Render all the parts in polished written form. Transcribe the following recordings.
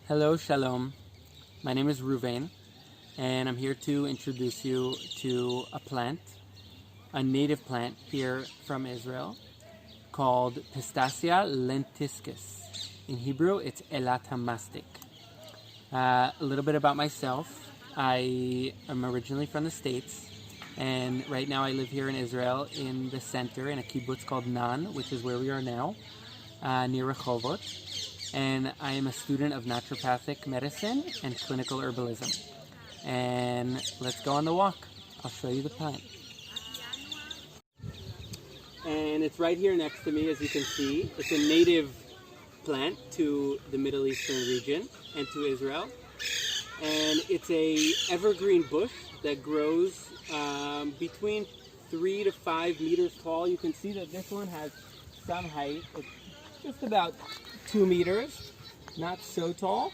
Hello, Shalom. My name is Ruvain, and I'm here to introduce you to a plant, a native plant here from Israel, called Pistacia lentiscus. In Hebrew, it's Elat HaMastic. A little bit about myself. I am originally from the States, and right now I live here in Israel in the center in a kibbutz called Nan, which is where we are now, near Rehovot. And I am a student of naturopathic medicine and clinical herbalism. And let's go on the walk. I'll show you the plant. And it's right here next to me, as you can see. It's a native plant to the Middle Eastern region and to Israel. And it's a evergreen bush that grows between 3 to 5 meters tall. You can see that this one has some height. It's just about 2 meters, not so tall.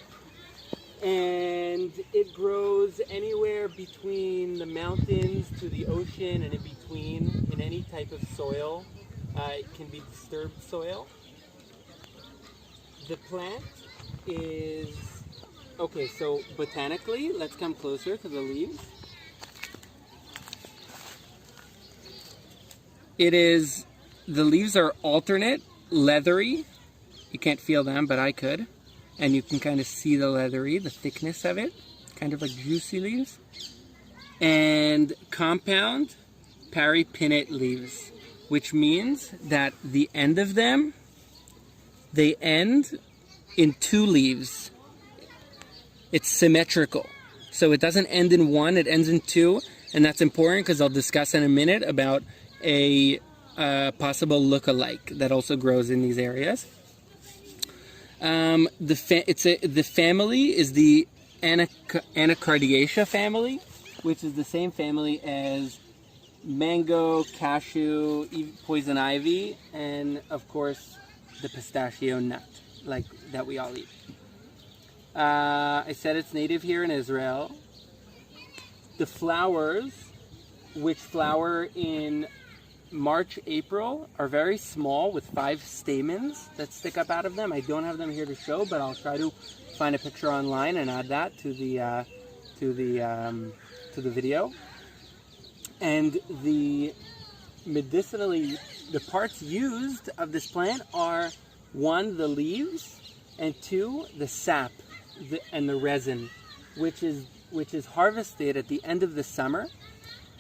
And it grows anywhere between the mountains to the ocean and in between in any type of soil. It can be disturbed soil. The plant is, okay, so botanically, let's come closer to the leaves. The leaves are alternate, leathery. You can't feel them, but I could. And you can kind of see the thickness of it, kind of like juicy leaves. And compound paripinnate leaves, which means that the end of them, they end in 2 leaves. It's symmetrical. So it doesn't end in 1, it ends in 2. And that's important because I'll discuss in a minute about a possible look-alike that also grows in these areas. The family is the Anacardiaceae family, which is the same family as mango, cashew, poison ivy, and of course the pistachio nut, like that we all eat. I said it's native here in Israel. The flowers, which flower in March, April, are very small with 5 stamens that stick up out of them. I don't have them here to show, but I'll try to find a picture online and add that to the video. And medicinally, the parts used of this plant are 1, the leaves, and 2, the sap and the resin, which is harvested at the end of the summer.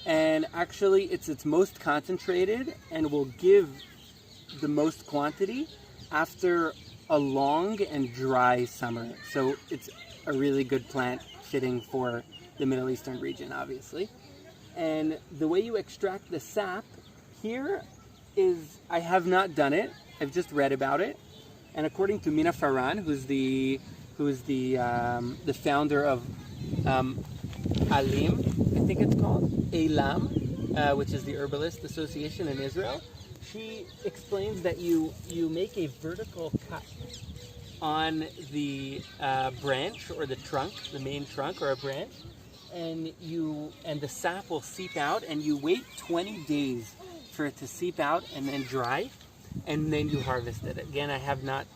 And actually, it's its most concentrated and will give the most quantity after a long and dry summer. So it's a really good plant fitting for the Middle Eastern region, obviously. And the way you extract the sap here is, I have not done it. I've just read about it. And according to Mina Farhan, who's the founder of Alim, I think it's called, Elam, which is the Herbalist Association in Israel. She explains that you make a vertical cut on the branch or the trunk, the main trunk or a branch, and the sap will seep out, and you wait 20 days for it to seep out and then dry, and then you harvest it. Again, I have not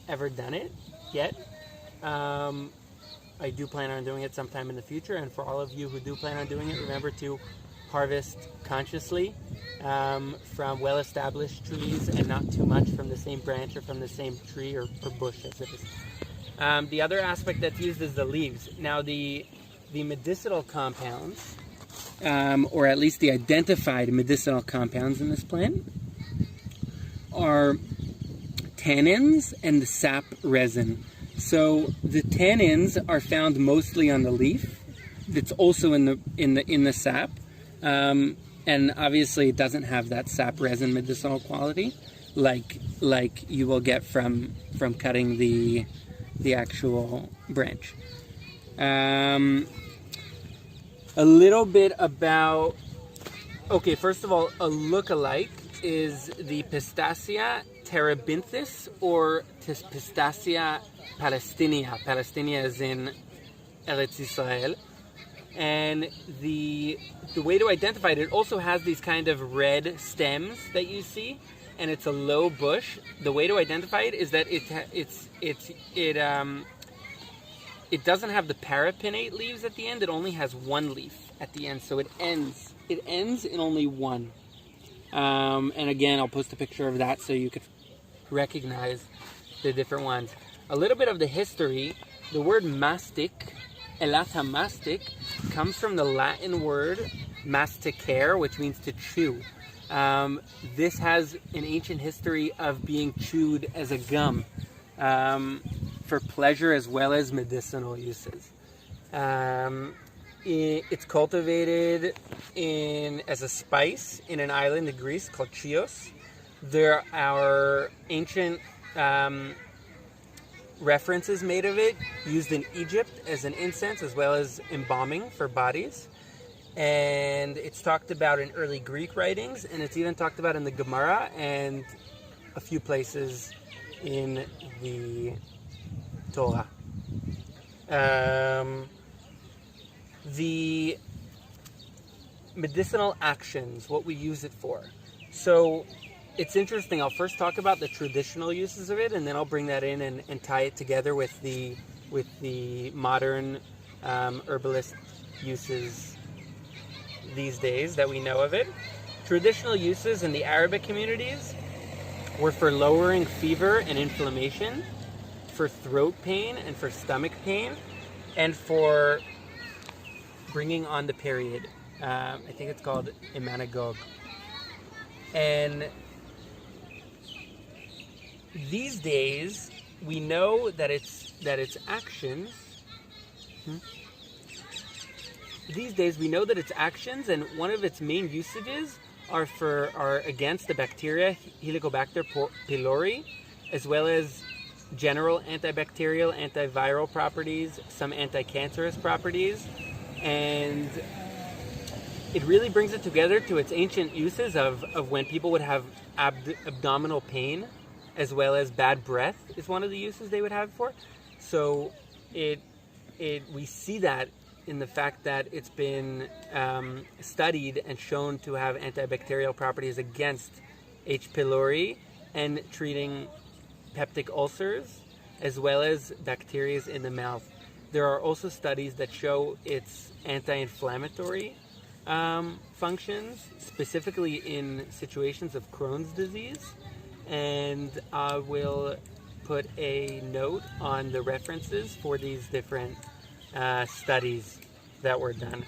ever done it yet. I do plan on doing it sometime in the future, and for all of you who do plan on doing it, remember to harvest consciously from well-established trees and not too much from the same branch or from the same tree or bush as it is. The other aspect that's used is the leaves. Now the medicinal compounds, or at least the identified medicinal compounds in this plant, are tannins and the sap resin. So the tannins are found mostly on the leaf. It's also in the sap, and obviously it doesn't have that sap resin medicinal quality, like you will get from cutting the actual branch. A little bit about. Okay, first of all, a look-alike is the Pistacia terebinthus or Pistacia palestinia. Palestinia is in Eretz Israel. And the way to identify it, it also has these kind of red stems that you see, and it's a low bush. The way to identify it is that it it doesn't have the parapinnate leaves at the end. It only has one leaf at the end, so it ends in only one. And again, I'll post a picture of that so you could recognize the different ones. A little bit of the history. The word mastic, elata mastic, comes from the Latin word masticare, which means to chew. This has an ancient history of being chewed as a gum for pleasure as well as medicinal uses. It's cultivated as a spice in an island in Greece called Chios. There are ancient references made of it, used in Egypt as an incense as well as embalming for bodies. And it's talked about in early Greek writings, and it's even talked about in the Gemara and a few places in the Torah. The medicinal actions, what we use it for. So it's interesting. I'll first talk about the traditional uses of it, and then I'll bring that in and tie it together with the modern herbalist uses these days that we know of it. Traditional uses in the Arabic communities were for lowering fever and inflammation, for throat pain and for stomach pain, and for bringing on the period. I think it's called imanagog. And these days we know that its actions. These days we know that its actions and one of its main usages are against the bacteria Helicobacter pylori, as well as general antibacterial, antiviral properties, some anti-cancerous properties, and it really brings it together to its ancient uses of when people would have abdominal pain, as well as bad breath is one of the uses they would have it for. So we see that in the fact that it's been studied and shown to have antibacterial properties against H. pylori and treating peptic ulcers, as well as bacteria in the mouth. There are also studies that show its anti-inflammatory functions, specifically in situations of Crohn's disease. And I will put a note on the references for these different studies that were done.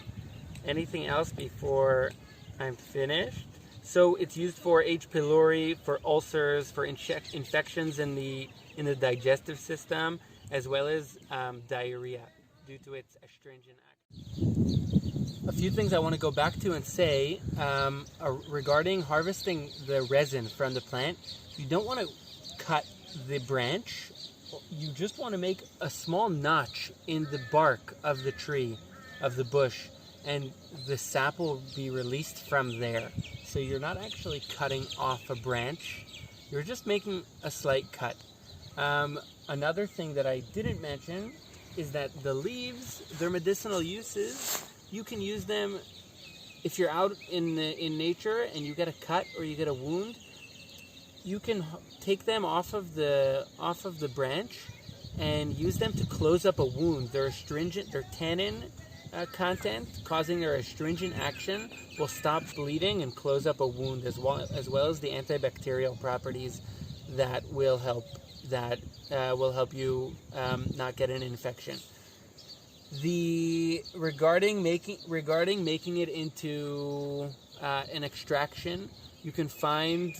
Anything else before I'm finished? So it's used for H. pylori, for ulcers, for infections in the digestive system, as well as diarrhea due to its astringent action. A few things I want to go back to and say regarding harvesting the resin from the plant. You don't want to cut the branch. You just want to make a small notch in the bark of the tree, of the bush, and the sap will be released from there. So you're not actually cutting off a branch, you're just making a slight cut. Another thing that I didn't mention is that the leaves, their medicinal uses, you can use them if you're out in nature and you get a cut or you get a wound. You can take them off of the branch and use them to close up a wound. Their astringent, their tannin content, causing their astringent action, will stop bleeding and close up a wound, as well as the antibacterial properties that will help you not get an infection. Regarding making it into an extraction, you can find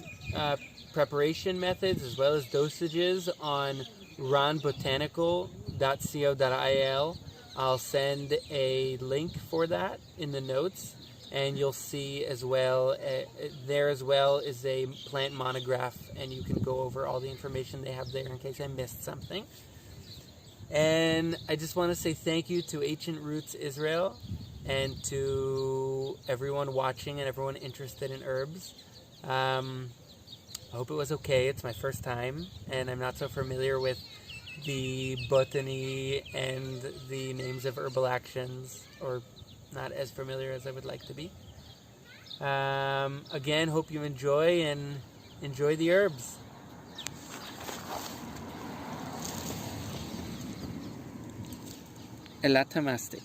preparation methods as well as dosages on ronbotanical.co.il. I'll send a link for that in the notes, and you'll see as well there as well is a plant monograph, and you can go over all the information they have there in case I missed something. And I just want to say thank you to Ancient Roots Israel and to everyone watching and everyone interested in herbs. I hope it was okay. It's my first time, and I'm not so familiar with the botany and the names of herbal actions, or not as familiar as I would like to be. Again, hope you enjoy the herbs. Elata Mastic.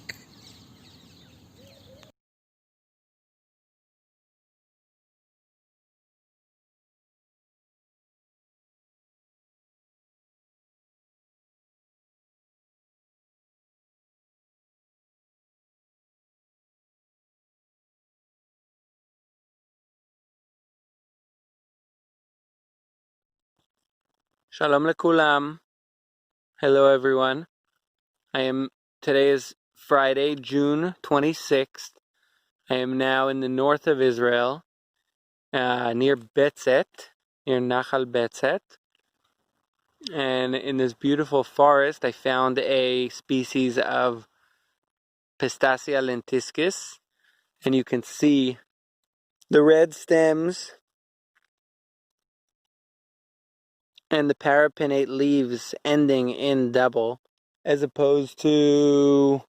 Shalom lekulam. Hello everyone. Today is Friday, June 26th. I am now in the north of Israel, near Betzet, near Nachal Betzet. And in this beautiful forest, I found a species of Pistacia lentiscus. And you can see the red stems and the parapinnate leaves ending in double, as opposed to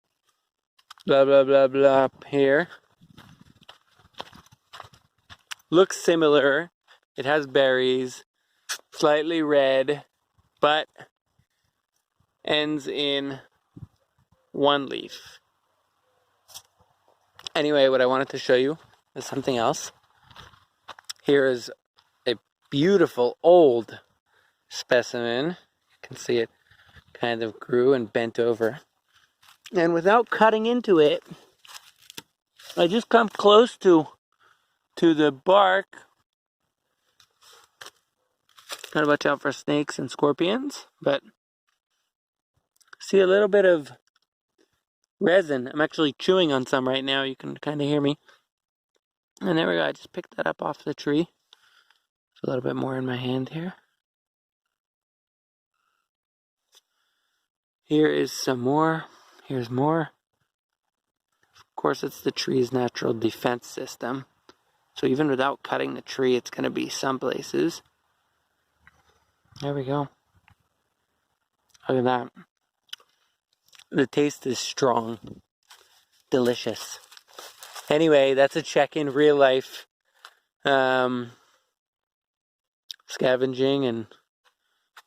blah blah blah blah here. Looks similar. It has berries, slightly red, but ends in one leaf. Anyway, what I wanted to show you is something else. Here is a beautiful old specimen. You can see it kind of grew and bent over. And without cutting into it, I just come close to the bark. Gotta watch out for snakes and scorpions, but see a little bit of resin. I'm actually chewing on some right now. You can kind of hear me. And there we go. I just picked that up off the tree. There's a little bit more in my hand here. Here is some more. Here's more. Of course, it's the tree's natural defense system. So even without cutting the tree, it's going to be some places. There we go. Look at that. The taste is strong. Delicious. Anyway, that's a check-in real life. Scavenging and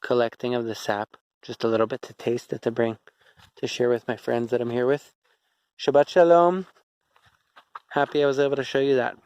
collecting of the sap. Just a little bit to taste it, to bring, to share with my friends that I'm here with. Shabbat Shalom. Happy I was able to show you that.